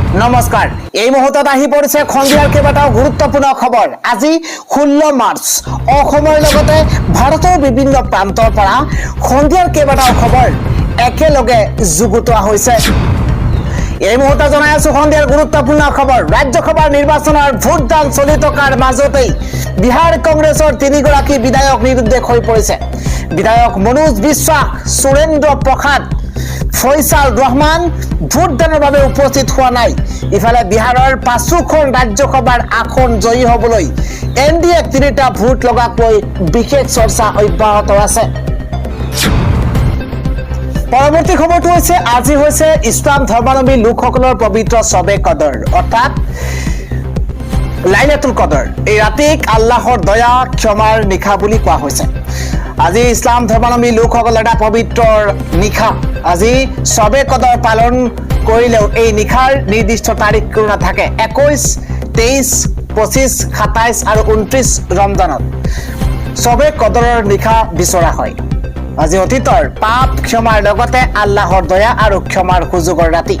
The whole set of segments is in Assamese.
নমস্কাৰ এই মুহূৰ্তত আহি পৰিছে খন্দিয়াৰ কেইবাটাও গুৰুত্বপূৰ্ণ খবৰ আজি 16 মাৰ্চ অসমৰ লগতে ভাৰতৰ বিভিন্ন প্ৰান্তৰ পৰা খন্দিয়াৰ কেইবাটাও খবৰ একেলগে যুগুতোৱা হৈছে এই মুহূৰ্তত জনাই আছো খন্দিয়াৰ গুৰুত্বপূৰ্ণ খবৰ ৰাজ্যসভাৰ নিৰ্বাচনৰ ভোটদান চলি থকাৰ মাজতেই বিহাৰ কংগ্ৰেছৰ তিনিগৰাকী বিধায়ক নিৰুদ্দেশ হৈ পৰিছে বিধায়ক মনোজ বিশ্বাস সুৰেন্দ্ৰ প্ৰসাদ ফয়সাল ৰহমান ভোটদানৰ বাবে উপস্থিত হোৱা নাই ইফালে বিহাৰৰ পাঁচোখন ৰাজ্যসভাৰ আসন জয়ী হ'বলৈ এনডিএ তিনিটা ভোট লগাকৈ বিশেষ চৰ্চা অব্যাহত আছে পৰৱৰ্তী খবৰটো হৈছে আজি হৈছে ইছলাম ধৰ্মাৱলম্বী লোকসকলৰ পবিত্ৰ শবে কদৰ অৰ্থাৎ লাইলাতুল কদৰ এই ৰাতিক আল্লাহৰ দয়া ক্ষমাৰ নিশা বুলি কোৱা হৈছে আজি ইছলাম ধৰ্মাৱলম্বী লোকসকলৰ এটা পবিত্ৰ নিশা আজি শবে কদৰ পালন কৰিলেও এই নিশাৰ নিৰ্দিষ্ট তাৰিখ কোনো নাথাকে 21, 23, 25, 27 আৰু 29 ৰমজানত শবে কদৰৰ নিশা বিচৰা হয় আজি অতীতৰ পাপ ক্ষমাৰ লগতে আল্লাহৰ দয়া আৰু ক্ষমাৰ সুযোগৰ ৰাতি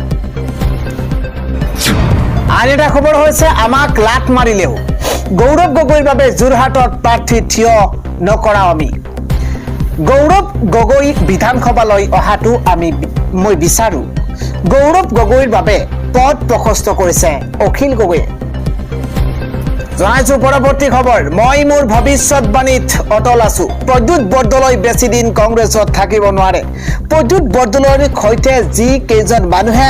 আন এটা খবৰ হৈছে আমাক লাট মাৰিলেও গৌৰৱ গগৈৰ বাবে যোৰহাটত প্ৰাৰ্থী থিয় নকৰাও আমি গৌৰৱ গগৈ বিধানসভালৈ অহাটো মই বিচাৰো গৌৰৱ গগৈৰ বাবে পদ প্ৰশস্ত কৰিছে অখিল গগৈয়ে জনাইছো পৰৱৰ্তী খবৰ মই মোৰ ভৱিষ্যতবাণীত অটল আছো প্ৰদ্যুৎ বৰদলৈ বেছি দিন কংগ্ৰেছত থাকিব নোৱাৰে প্ৰদ্যুৎ বৰদলৈৰ সৈতে যি কেইজন মানুহে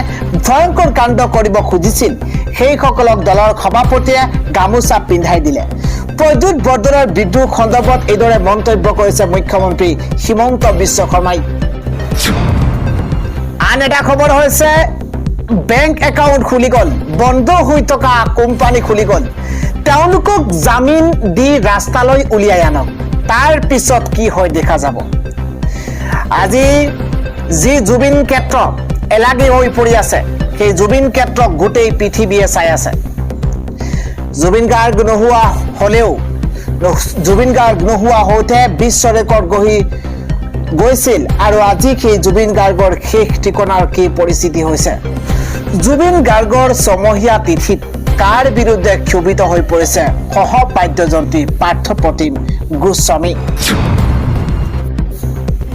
ভয়ংকৰ কাণ্ড কৰিব খুজিছিল সেইসকলক দলৰ সভাপতিয়ে গামোচা পিন্ধাই দিলে প্ৰদ্যুৎ বৰদলৈৰ বিদ্ৰোহ সন্দৰ্ভত এইদৰে মন্তব্য কৰিছে মুখ্যমন্ত্ৰী হিমন্ত বিশ্ব শৰ্মাই আন এটা খবৰ হৈছে বেংক একাউণ্ট খুলি গ'ল বন্ধ হৈ থকা কোম্পানী খুলি গ'ল তেওঁলোকক জামিন দি ৰাস্তালৈ উলিয়াই আনক তাৰ পিছত কি হয় দেখা যাব আজি যি জুবিন ক্ষেত্ৰ এলাগি হৈ পৰি আছে সেই জুবিন ক্ষেত্ৰক গোটেই পৃথিৱীয়ে চাই আছে জুবিন গাৰ্গ নোহোৱা হলেও জুবিন গাৰ্গ নোহোৱা হওঁতে বিশ্ব ৰেকৰ্ড গঢ়ি গৈছিল আৰু আজি সেই জুবিন গাৰ্গৰ শেষ ঠিকনাৰ কি পৰিস্থিতি হৈছে জুবিন গাৰ্গৰ ছমহীয়া তিথিত কাৰ বিৰুদ্ধে ক্ষোভিত হৈ পৰিছে সহ বাদ্যযন্ত্ৰী পাৰ্থ প্ৰতিম গোস্বামী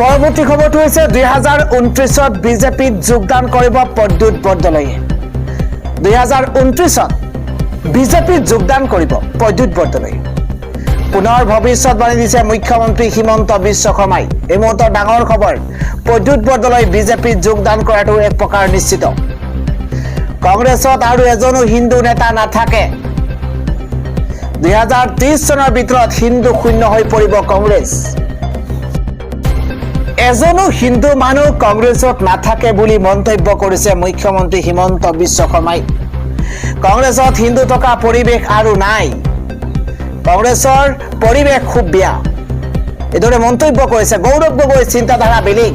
পৰৱৰ্তী খবৰটো হৈছে 2029ত বিজেপিত যোগদান কৰিব প্ৰদ্যুৎ বৰদলৈয়ে 2029ত বিজেপিত যোগদান কৰিব প্ৰদ্যুৎ বৰদলৈয়ে পুনৰ ভৱিষ্যতবাণী দিছে মুখ্যমন্ত্ৰী হিমন্ত বিশ্ব শৰ্মাই এই মুহূৰ্তৰ ডাঙৰ খবৰ প্ৰদ্যুৎ বৰদলৈ বিজেপিত যোগদান কৰাটো এক প্ৰকাৰ নিশ্চিত কংগ্ৰেছত আৰু এজনো হিন্দু নেতা নাথাকে 2030 চনৰ ভিতৰত হিন্দু শূন্য হৈ পৰিব কংগ্ৰেছ এজনো হিন্দু মানুহ কংগ্ৰেছত নাথাকে বুলি মন্তব্য কৰিছে মুখ্যমন্ত্ৰী হিমন্ত বিশ্ব শৰ্মাই কংগ্ৰেছত হিন্দু থকা পৰিৱেশ আৰু নাই কংগ্ৰেছৰ পৰিৱেশ খুব বেয়া এইদৰে মন্তব্য কৰিছে গৌৰৱ গগৈ চিন্তাধাৰা বেলেগ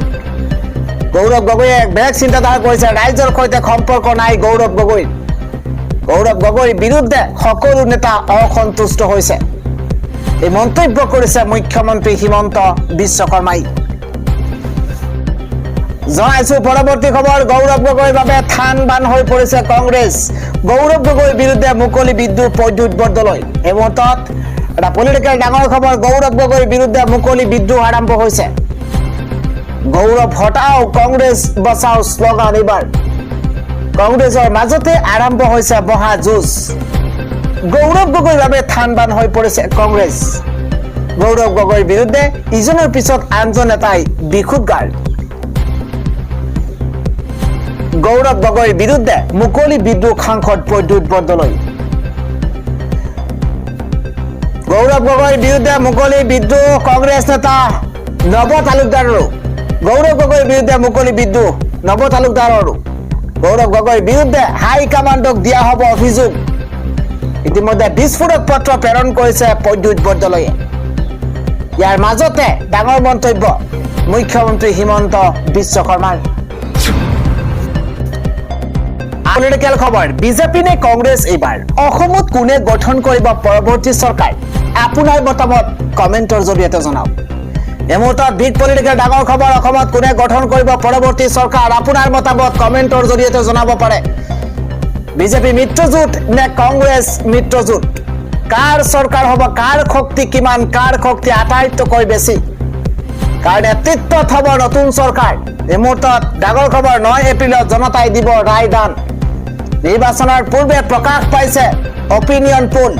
গৌৰৱ গগৈয়ে বেলেগ চিন্তাধাৰা কৰিছে ৰাইজৰ সৈতে সম্পৰ্ক নাই গৌৰৱ গগৈৰ বিৰুদ্ধে সকলো নেতা অসন্তুষ্ট হৈছে এই মন্তব্য কৰিছে মুখ্যমন্ত্ৰী হিমন্ত বিশ্ব শৰ্মাই জনাইছো পৰৱৰ্তী খবৰ গৌৰৱ গগৈৰ বাবে থান বান হৈ পৰিছে কংগ্ৰেছ গৌৰৱ গগৈৰ বিৰুদ্ধে মুকলি বিদ্ৰোহ প্ৰদ্যুৎ বৰদলৈ এই মুহূৰ্তত এটা পলিটিকেল ডাঙৰ খবৰ গৌৰৱ গগৈৰ বিৰুদ্ধে মুকলি বিদ্ৰোহ আৰম্ভ হৈছে গৌৰৱ হটাও কংগ্ৰেছ বচাও শ্লোগান এইবাৰ কংগ্ৰেছৰ মাজতে আৰম্ভ হৈছে বহা যুঁজ গৌৰৱ গগৈৰ বাবে থান বান হৈ পৰিছে কংগ্ৰেছ গৌৰৱ গগৈৰ বিৰুদ্ধে ইজনৰ পিছত আনজন নেতাই বিক্ষোভগাৰ গৌৰৱ গগৈৰ বিৰুদ্ধে মুকলি বিদ্ৰোহ সাংসদ প্ৰদ্যুৎ বৰদলৈ গৌৰৱ গগৈৰ বিৰুদ্ধে মুকলি বিদ্ৰোহ কংগ্ৰেছ নেতা নৱ তালুকদাৰৰো গৌৰৱ গগৈৰ বিৰুদ্ধে মুকলি বিদ্ৰোহ নৱ তালুকদাৰৰো গৌৰৱ গগৈৰ বিৰুদ্ধে হাই কমাণ্ডক দিয়া হ'ব অভিযোগ ইতিমধ্যে বিস্ফোৰক পত্ৰ প্ৰেৰণ কৰিছে প্ৰদ্যুৎ বৰদলৈয়ে ইয়াৰ মাজতে ডাঙৰ মন্তব্য মুখ্যমন্ত্ৰী হিমন্ত বিশ্ব শৰ্মাৰ পলিটিকেল খবৰ বিজেপি নে কংগ্ৰেছ এইবাৰ অসমত কোনে গঠন কৰিব পৰৱৰ্তী চৰকাৰ আপোনাৰ মতামত কমেন্টৰ জৰিয়তে জনাওক এই মুহূৰ্তত বিগ পলিটিকেল ডাঙৰ খবৰ অসমত কোনে গঠন কৰিব পৰৱৰ্তী চৰকাৰ আপোনাৰ মতামত কমেন্টৰ জৰিয়তে জনাব পাৰে বিজেপি মিত্ৰজোঁট নে কংগ্ৰেছ মিত্ৰজোঁট কাৰ চৰকাৰ হ'ব কাৰ শক্তি কিমান কাৰ শক্তি আটাইতকৈ বেছি কাৰ নেতৃত্বত হ'ব নতুন চৰকাৰ এই মুহূৰ্তত ডাঙৰ খবৰ 9 এপ্ৰিলত জনতাই দিব ৰায়দান নিৰ্বাচনৰ পূৰ্বে প্ৰকাশ পাইছে অপিনিয়ন পোল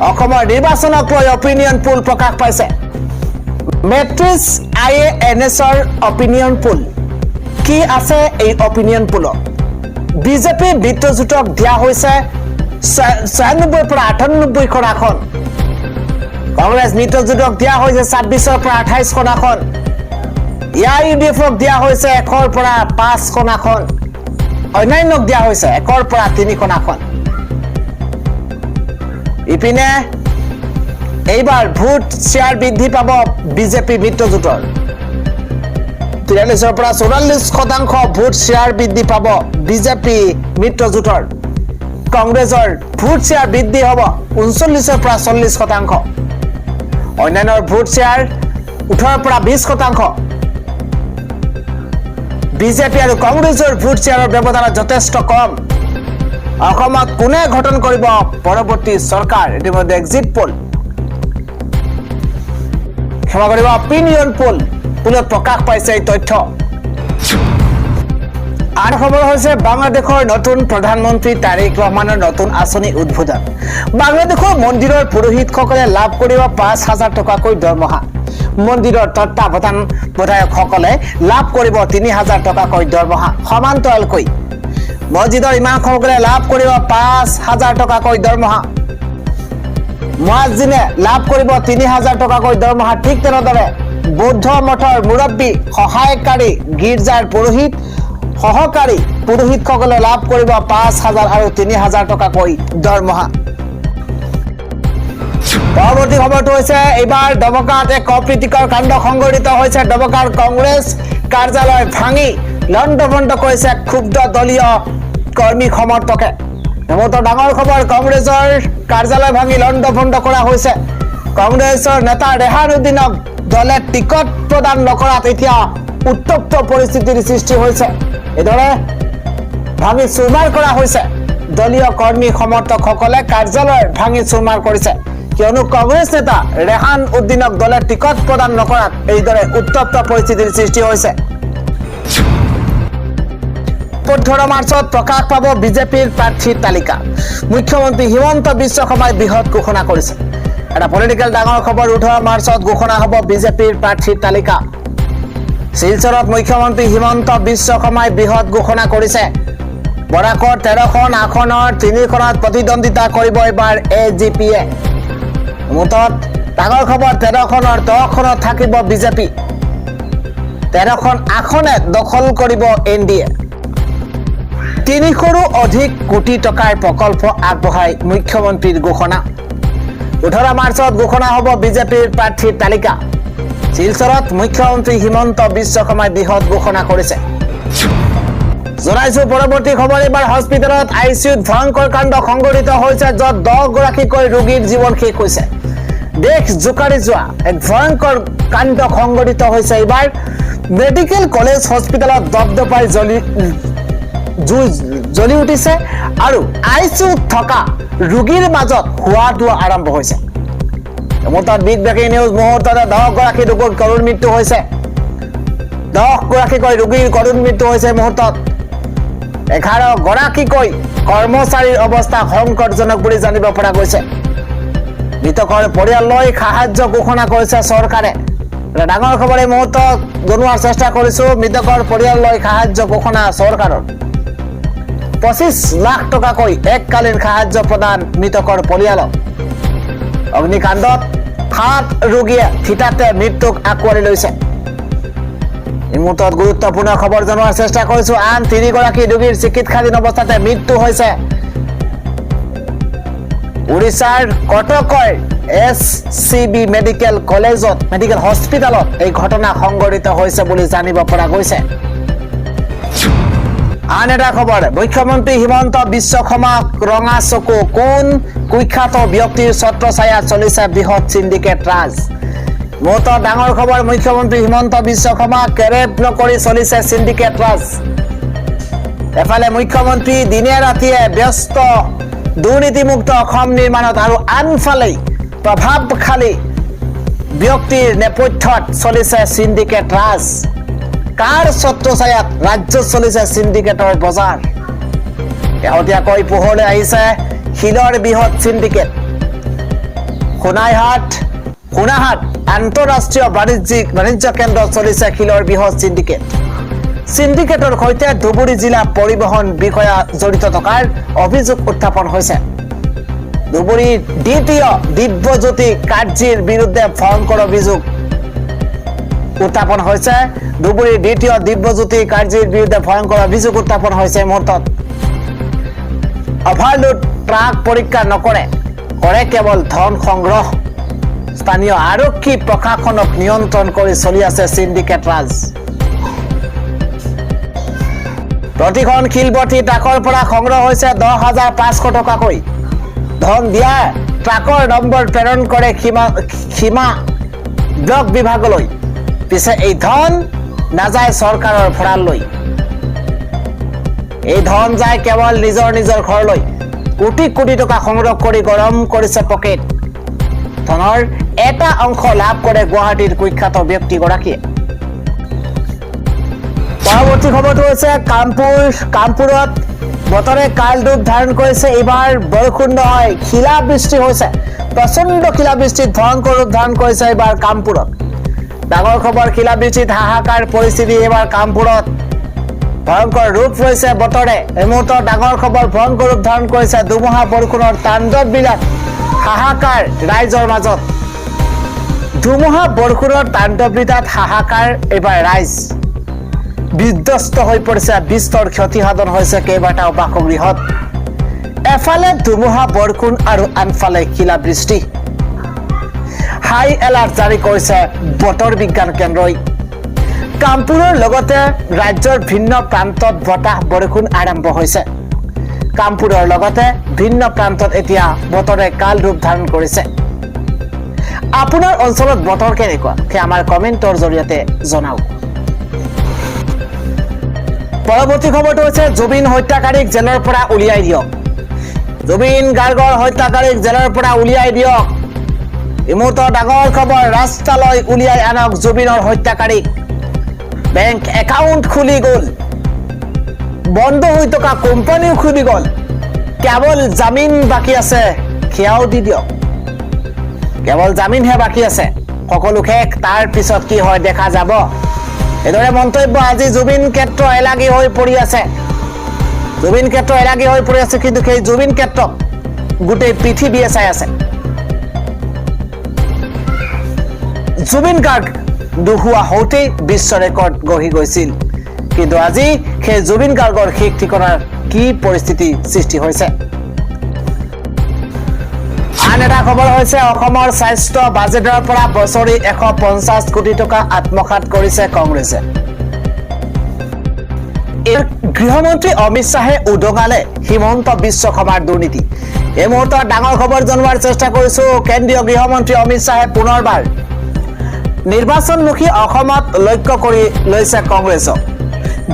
অসমৰ নিৰ্বাচনক লৈ অপিনিয়ন পোল প্ৰকাশ পাইছে মেট্ৰিক্স IANSৰ অপিনিয়ন পোল কি আছে এই অপিনিয়ন পোলত বিজেপি মিত্ৰজোঁটক দিয়া হৈছে 96 পৰা 98খন আসন কংগ্ৰেছ মিত্ৰজোঁটক দিয়া হৈছে 26ৰ পৰা 28খন আসন UDFক দিয়া হৈছে 1ৰ পৰা 5খন আসন অন্যান্যক দিয়া হৈছে 1ৰ পৰা 3খন আসন ইপিনে এইবাৰ ভোট শ্বেয়াৰ বৃদ্ধি পাব বিজেপি মিত্ৰজোঁটৰ 43ৰ পৰা 44% ভোট শ্বেয়াৰ বৃদ্ধি পাব বিজেপি মিত্ৰজোঁটৰ কংগ্ৰেছৰ ভোট শ্বেয়াৰ বৃদ্ধি হ'ব 39ৰ পৰা 40% অন্যান্যৰ ভোট শ্বেয়াৰ 18ৰ পৰা 20% বিজেপি আৰু কংগ্ৰেছৰ ভোট শ্বেয়াৰৰ ব্যৱধান যথেষ্ট কম অসমত কোনে গঠন কৰিব পৰৱৰ্তী চৰকাৰ ইতিমধ্যে এক্সিট পোল ক্ষমা কৰিব অপিনিয়ন পোলত প্ৰকাশ পাইছে এই তথ্য আৰু খবৰ হৈছে বাংলাদেশৰ নতুন প্ৰধানমন্ত্ৰী তাৰিক ৰহমানৰ নতুন আঁচনি উদ্বোধন বাংলাদেশৰ মন্দিৰৰ পুৰোহিতসকলে লাভ কৰিব 5,000 টকাকৈ দৰমহা মন্দিৰৰ তত্ত্বাৱধায়কসকলে লাভ কৰিব 3,000 টকাকৈ দৰমহা সমান্তৰালকৈ মছজিদৰ ইমামসকলে লাভ কৰিব 5,000 টকাকৈ দৰমহা মুয়াজ্জিনে লাভ কৰিব 3,000 টকাকৈ দৰমহা ঠিক তেনেদৰে বৌদ্ধ মঠৰ মুৰব্বী সহায়কাৰী গীৰ্জাৰ পুৰোহিত সহকাৰী পুৰোহিতসকলে লাভ কৰিব 5,000 আৰু 3,000 টকাকৈ দৰমহা পৰৱৰ্তী খবৰটো হৈছে এইবাৰ ডবকাত এক অপ্ৰীতিকৰ কাণ্ড সংঘটিত হৈছে ডবকাৰ কংগ্ৰেছ কাৰ্যালয় ভাঙি লণ্ডভণ্ড কৰিছে ক্ষুব্ধ দলীয় কৰ্মী সমৰ্থকে এমতৰ ডাঙৰ খবৰ কংগ্ৰেছৰ কাৰ্যালয় ভাঙি লণ্ডভণ্ড কৰা হৈছে কংগ্ৰেছৰ নেতা ৰেহানুদ্দিনক দলে টিকট প্ৰদান নকৰাত এতিয়া উত্তপ্ত পৰিস্থিতিৰ সৃষ্টি হৈছে এদৰে ভাঙি চুৰমাৰ কৰা হৈছে দলীয় কৰ্মী সমৰ্থকসকলে কাৰ্যালয় ভাঙি চুৰমাৰ কৰিছে কিয়নো কংগ্ৰেছ নেতা ৰেহান উদ্দিনক দলে টিকট প্ৰদান নকৰাত এইদৰে উত্তপ্ত পৰিস্থিতিৰ সৃষ্টি হৈছে 18 মাৰ্চত প্ৰকাশ পাব বিজেপিৰ প্ৰাৰ্থীৰ তালিকা মুখ্যমন্ত্ৰী হিমন্ত বিশ্ব শৰ্মাই বৃহৎ ঘোষণা কৰিছে এটা পলিটিকেল ডাঙৰ খবৰ 18 মাৰ্চত ঘোষণা হ'ব বিজেপিৰ প্ৰাৰ্থীৰ তালিকা শিলচৰত মুখ্যমন্ত্ৰী হিমন্ত বিশ্ব শৰ্মাই বৃহৎ ঘোষণা কৰিছে বৰাকৰ 13খন আসনৰ 3খনত প্ৰতিদ্বন্দ্বিতা কৰিব এবাৰ AGPয়ে মুঠত ডাঙৰ খবৰ 13খনৰ 10খনত থাকিব বিজেপি 13খন আসনে দখল কৰিব NDA 300ৰো অধিক কোটি টকাৰ প্ৰকল্প আগবঢ়াই মুখ্যমন্ত্ৰীৰ ঘোষণা 18 মাৰ্চত ঘোষণা হ'ব বিজেপিৰ প্ৰাৰ্থীৰ তালিকা শিলচৰত মুখ্যমন্ত্ৰী হিমন্ত বিশ্ব শৰ্মাই বৃহৎ ঘোষণা কৰিছে জনাইছো পৰৱৰ্তী খবৰ এবাৰ হস্পিটেলত ICUত ভয়ংকৰ কাণ্ড সংঘটিত হৈছে য'ত 10 গৰাকীকৈ ৰোগীৰ জীৱন শেষ হৈছে দেশ জোকাৰি যোৱা এক ভয়ংকৰ কাণ্ড সংঘটিত হৈছে এবাৰ মেডিকেল কলেজ হস্পিটেলত দপদপাই জ্বলি উঠিছে আৰু ICUত থকা ৰোগীৰ মাজত হোৱা দোৱা আৰম্ভ হৈছে মুহূৰ্তত বিগ ব্ৰেকিং নিউজ মুহূৰ্ততে 10 গৰাকী ৰোগীৰ কৰুণ মৃত্যু হৈছে 10 গৰাকীকৈ ৰোগীৰ কৰুণ মৃত্যু হৈছে মুহূৰ্তত 11 গৰাকীকৈ কৰ্মচাৰীৰ অৱস্থা সংকটজনক বুলি জানিব পৰা গৈছে মৃতকৰ পৰিয়াললৈ সাহায্য ঘোষণা কৰিছে চৰকাৰে ডাঙৰ খবৰ এই মুহূৰ্তত জনোৱাৰ চেষ্টা কৰিছো মৃতকৰ পৰিয়াললৈ সাহায্য ঘোষণা চৰকাৰৰ 25 লাখ টকাকৈ এককালীন সাহায্য প্ৰদান মৃতকৰ পৰিয়ালক অগ্নিকাণ্ডত 7 ৰোগীয়ে থিতাতে মৃত্যুক আঁকোৱালি লৈছে এই মুহূৰ্তত গুৰুত্বপূৰ্ণ খবৰ জনোৱাৰ চেষ্টা কৰিছো আন 3 গৰাকী ৰোগীৰ চিকিৎসাধীন অৱস্থাতে মৃত্যু হৈছে উৰিষ্যাৰ কটকৰ SCB মেডিকেল কলেজত মেডিকেল হস্পিটেলত এই ঘটনা সংঘটিত হৈছে বুলি জানিব পৰা গৈছে আন এটা খবৰ মুখ্যমন্ত্ৰী হিমন্ত বিশ্ব শৰ্মাক ৰঙা চকু কোন কুখ্যাত ব্যক্তিৰ ছত্ৰছায়াত চলিছে বৃহৎ সিন্ডিকেট ৰাজ মুহূৰ্তত ডাঙৰ খবৰ মুখ্যমন্ত্ৰী হিমন্ত বিশ্ব শৰ্মাক কেৰেপ নকৰি চলিছে সিন্ডিকেট ৰাজ এফালে মুখ্যমন্ত্ৰী দিনে ৰাতিয়ে ব্যস্ত দুৰ্নীতিমুক্ত অসম নিৰ্মাণত আৰু আনফালে প্ৰভাৱশালী ব্যক্তিৰ নেপথ্যত চলিছে সিন্ডিকেট ৰাজ। কাৰ ছত্ৰছায়াত ৰাজ্যত চলিছে সিন্ডিকেটৰ বজাৰ। শেহতীয়াকৈ পোহৰলৈ আহিছে শিলৰ বৃহৎ সিন্ডিকেট। সোণাইহাট আন্তঃৰাষ্ট্ৰীয় বাণিজ্য কেন্দ্ৰত চলিছে শিলৰ বৃহৎ সিন্ডিকেট। সিন্ডিকেটৰ সৈতে ধুবুৰী জিলা পৰিবহণ বিষয়া জড়িত থকাৰ অভিযোগ উত্থাপন হৈছে। ধুবুৰীৰ দ্বিতীয় দিব্যজ্যোতি কাৰ্যীৰ বিৰুদ্ধে ভয়ংকৰ অভিযোগ উত্থাপন হৈছে। ধুবুৰীৰ দ্বিতীয় দিব্যজ্যোতি কাৰ্যীৰ বিৰুদ্ধে ভয়ংকৰ অভিযোগ উত্থাপন হৈছে। এই মুহূৰ্তত অভাৰলোড ট্ৰাক পৰীক্ষা নকৰে, কৰে কেৱল ধন সংগ্ৰহ। স্থানীয় আৰক্ষী প্ৰশাসনক নিয়ন্ত্ৰণ কৰি চলি আছে সিন্ডিকেট ৰাজ। প্ৰতিখন শিলবতী ট্ৰাকৰ পৰা সংগ্ৰহ হৈছে 10,500 টকাকৈ। ধন দিয়া ট্ৰাকৰ নম্বৰ প্ৰেৰণ কৰে সীমা ব্লক বিভাগলৈ। পিছে এই ধন নাযায় চৰকাৰৰ ভঁৰাললৈ, এই ধন যায় কেৱল নিজৰ ঘৰলৈ। কোটি কোটি টকা সংগ্ৰহ কৰি গৰম কৰিছে পকেট। ধনৰ এটা অংশ লাভ কৰে গুৱাহাটীৰ কুখ্যাত ব্যক্তিগৰাকীয়ে। পৰৱৰ্তী খবৰটো হৈছে কামপুৰত বতৰে কাল ৰূপ ধাৰণ কৰিছে। এইবাৰ বৰষুণ নহয়, শিলাবৃষ্টি হৈছে। প্ৰচণ্ড শিলাবৃষ্টিত ভয়ংকৰ ৰূপ ধাৰণ কৰিছে এইবাৰ কামপুৰত। ডাঙৰ খবৰ, শিলাবৃষ্টিত হাহাকাৰ পৰিস্থিতি এইবাৰ কামপুৰত। ভয়ংকৰ ৰূপ লৈছে বতৰে। এই মুহূৰ্তত ডাঙৰ খবৰ, ভয়ংকৰ ৰূপ ধাৰণ কৰিছে ধুমুহা বৰষুণৰ তাণ্ডৱ বিলাক। হাহাকাৰ ৰাইজৰ মাজত। ধুমুহা বৰষুণৰ তাণ্ডৱ বিলাত হাহাকাৰ এইবাৰ ৰাইজ। বিধ্বস্ত হৈ পৰিছে, বিস্তৰ ক্ষতিসাধন হৈছে কেইবাটাও বাসগৃহত। এফালে ধুমুহা বৰষুণ আৰু আনফালে শিলাবৃষ্টি। হাই এলাৰ্ট জাৰি কৰিছে বতৰ বিজ্ঞান কেন্দ্ৰই। কামপুৰৰ লগতে ৰাজ্যৰ ভিন্ন প্ৰান্তত বতাহ বৰষুণ আৰম্ভ হৈছে। কামপুৰৰ লগতে ভিন্ন প্ৰান্তত এতিয়া বতৰে কাল ৰূপ ধাৰণ কৰিছে। আপোনাৰ অঞ্চলত বতৰ কেনেকুৱা সেই আমাৰ কমেণ্টৰ জৰিয়তে জনাওক। পৰৱৰ্তী খবৰটো হৈছে জুবিন হত্যাকাৰীক জেলৰ পৰা উলিয়াই দিয়ক। জুবিন গাৰ্গৰ হত্যাকাৰীক জেলৰ পৰা উলিয়াই দিয়ক। এই মুহূৰ্তত ডাঙৰ খবৰ, ৰাস্তালৈ উলিয়াই আনক জুবিনৰ হত্যাকাৰীক। বেংক একাউণ্ট খুলি গ'ল, বন্ধ হৈ থকা কোম্পানীও খুলি গ'ল, কেৱল জামিন বাকী আছে, সেয়াও দি দিয়ক। কেৱল জামিনহে বাকী আছে, সকলো শেষ। তাৰ পিছত কি হয় দেখা যাব। এইদৰে মন্তব্য। আজি জুবিন ক্ষেত্ৰ এলাগী হৈ পৰি আছে। জুবিন ক্ষেত্ৰ এলাগী হৈ পৰি আছে, কিন্তু সেই জুবিন ক্ষেত্ৰক গোটেই পৃথিৱীয়ে চাই আছে। জুবিন গাৰ্গ দুখুৱা হওঁতেই বিশ্ব ৰেকৰ্ড গঢ়ি গৈছিল, কিন্তু আজি সেই জুবিন গাৰ্গৰ শেষ ঠিকনাৰ কি পৰিস্থিতি সৃষ্টি হৈছে। আন এটা খবৰ হৈছে অসমৰ স্বাস্থ্য বাজেটৰ পৰা বছৰি 150 কোটি টকা আত্মসাৎ কৰিছে কংগ্ৰেছে। গৃহমন্ত্ৰী অমিত শ্বাহে উদঙালে হিমন্ত বিশ্ব শৰ্মাৰ দুৰ্নীতি। এই মুহূৰ্তত ডাঙৰ খবৰ জনোৱাৰ চেষ্টা কৰিছো। কেন্দ্ৰীয় গৃহমন্ত্ৰী অমিত শ্বাহে পুনৰবাৰ নিৰ্বাচনমুখী অসমত লক্ষ্য কৰি লৈছে কংগ্ৰেছক।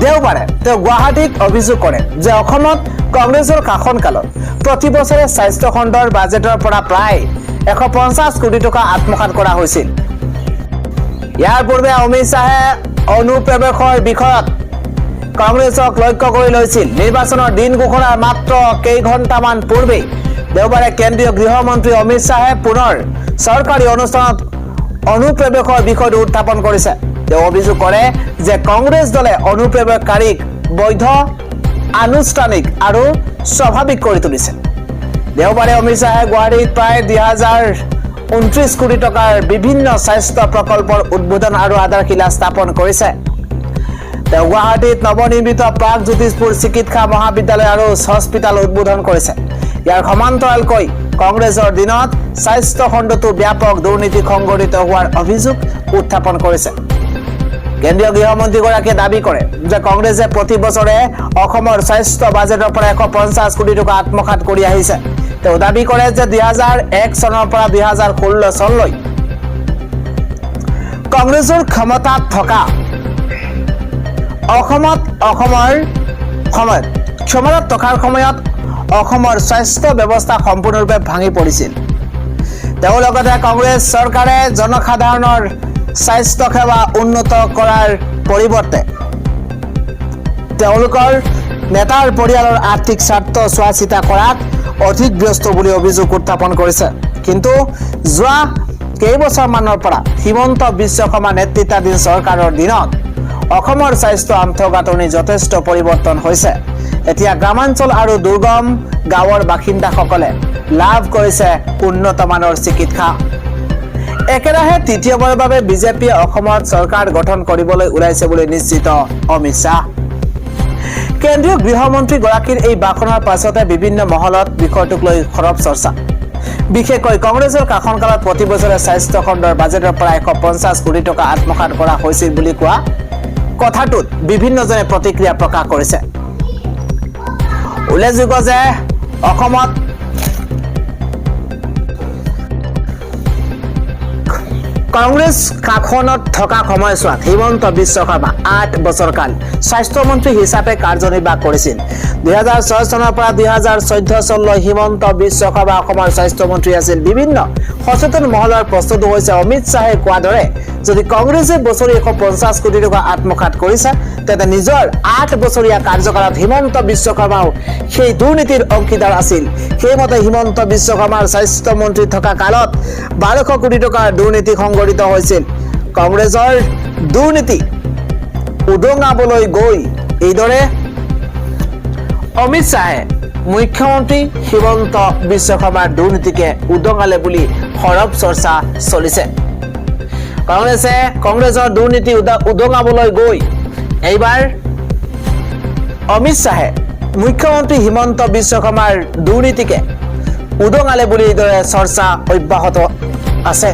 দেওবাৰে তেওঁ গুৱাহাটীত অভিযোগ কৰে যে অসমত কংগ্ৰেছৰ শাসনকালত প্ৰতি বছৰে স্বাস্থ্য খণ্ডৰ বাজেটৰ পৰা প্ৰায় 150 কোটি টকা আত্মসাৎ কৰা হৈছিল। ইয়াৰ পূৰ্বে অমিত শ্বাহে অনুপ্ৰৱেশৰ বিষয়ত কংগ্ৰেছক লক্ষ্য কৰি লৈছিল। নিৰ্বাচনৰ দিন ঘোষণাৰ মাত্ৰ কেইঘণ্টামান পূৰ্বে দেওবাৰে কেন্দ্ৰীয় গৃহমন্ত্ৰী অমিত শ্বাহে পুনৰ চৰকাৰী অনুষ্ঠানত অনুপ্ৰৱেশৰ বিষয়টো উত্থাপন কৰিছে। তেওঁ অভিযোগ কৰে যে কংগ্ৰেছ দলে অনুপ্ৰৱেশকাৰীক বৈধ, আনুষ্ঠানিক আৰু স্বাভাৱিক কৰি তুলিছে। দেওবাৰে অমিত শ্বাহে গুৱাহাটীত প্ৰায় 2,029 কোটি টকাৰ বিভিন্ন স্বাস্থ্য প্ৰকল্পৰ উদ্বোধন আৰু আধাৰশিলা স্থাপন কৰিছে। তেওঁ গুৱাহাটীত নৱনিৰ্মিত প্ৰাগজ্যোতিষপুৰ চিকিৎসা মহাবিদ্যালয় আৰু হস্পিটেল উদ্বোধন কৰিছে। ইয়াৰ সমান্তৰালকৈ কংগ্ৰেছৰ দিনত স্বাস্থ্য খণ্ডতো ব্যাপক দুৰ্নীতি সংঘটিত হোৱাৰ অভিযোগ উত্থাপন কৰিছে। কেন্দ্ৰীয় গৃহমন্ত্ৰীগৰাকীয়ে দাবী কৰে যে কংগ্ৰেছে প্ৰতি বছৰে অসমৰ স্বাস্থ্য বাজেটৰ পৰা 150 কোটি টকা আত্মসাৎ কৰি আহিছে। তেওঁ দাবী কৰে যে 2001 চনৰ পৰা 2016 চনলৈ কংগ্ৰেছৰ ক্ষমতাত থকা অসমৰ সময়ত ক্ষমতাত থকাৰ সময়ত অসমৰ স্বাস্থ্য ব্যৱস্থা সম্পূৰ্ণৰূপে ভাঙি পৰিছিল। তেওঁ লগতে কংগ্ৰেছ চৰকাৰে জনসাধাৰণৰ স্বাস্থ্য সেৱা উন্নত কৰাৰ পৰিৱৰ্তে তেওঁলোকৰ নেতাৰ পৰিয়ালৰ আৰ্থিক স্বাৰ্থ চোৱা চিতা কৰাত অধিক ব্যস্ত বুলি অভিযোগ উত্থাপন কৰিছে। কিন্তু যোৱা কেইবছৰমানৰ পৰা হিমন্ত বিশ্ব শৰ্মা নেতৃত্বাধীন চৰকাৰৰ দিনত অসমৰ স্বাস্থ্য আন্তঃগাঁথনি যথেষ্ট পৰিৱৰ্তন হৈছে। এতিয়া গ্ৰামাঞ্চল আৰু দুৰ্গম গাঁৱৰ বাসিন্দাসকলে লাভ কৰিছে উন্নত মানৰ চিকিৎসা। একেৰাহে তৃতীয়বাৰৰ বাবে বিজেপিয়ে অসমত চৰকাৰ গঠন কৰিবলৈ ওলাইছে বুলি নিশ্চিত অমিত শ্বাহ। কেন্দ্ৰীয় গৃহমন্ত্ৰীগৰাকীৰ এই ভাষণৰ পাছতে বিভিন্ন মহলত বিষয়টোক লৈ সৰব চৰ্চা। বিশেষকৈ কংগ্ৰেছৰ শাসনকালত প্ৰতি বছৰে স্বাস্থ্য খণ্ডৰ বাজেটৰ পৰা 150 কোটি টকা আত্মসাৎ কৰা হৈছিল বুলি কোৱা কথাটোত বিভিন্নজনে প্ৰতিক্ৰিয়া প্ৰকাশ কৰিছে। উল্লেখযোগ্য যে অসমত কংগ্ৰেছ শাসনত থকা সময়ছোৱাত হিমন্ত বিশ্ব শৰ্মা 8 বছৰ কাল স্বাস্থ্যমন্ত্ৰী হিচাপে কাৰ্যনিৰ্বাহ কৰিছিল। 2006 চনৰ পৰা 2014 চনলৈ হিমন্ত বিশ্ব শৰ্মা অসমৰ স্বাস্থ্যমন্ত্ৰী আছিল। বিভিন্ন সচেতন মহলৰ প্ৰস্তুত হৈছে অমিত শ্বাহে কোৱাৰ দৰে যদি কংগ্ৰেছে বছৰি 150 কোটি টকা আত্মসাৎ কৰিছে তেন্তে নিজৰ 8 বছৰীয়া কাৰ্যকালত হিমন্ত বিশ্ব শৰ্মাও সেই দুৰ্নীতিৰ অংশীদাৰ আছিল। সেইমতে হিমন্ত বিশ্ব শৰ্মাৰ স্বাস্থ্যমন্ত্ৰী থকা কালত 1200 কোটি টকাৰ দুৰ্নীতি সংঘটিত হৈছিল। কংগ্ৰেছৰ দুৰ্নীতি উদঙাবলৈ গৈ এইদৰে অমিত শ্বাহে মুখ্যমন্ত্ৰী হিমন্ত বিশ্ব শৰ্মাৰ দুৰ্নীতিকে উদঙালে বুলি সৰব চৰ্চা চলিছে। কংগ্ৰেছৰ দুৰ্নীতি উদঙাবলৈ গৈ এইবাৰ অমিত শ্বাহে মুখ্যমন্ত্ৰী হিমন্ত বিশ্ব শৰ্মাৰ দুৰ্নীতিকে উদঙালে বুলি এইদৰে চৰ্চা অব্যাহত আছে।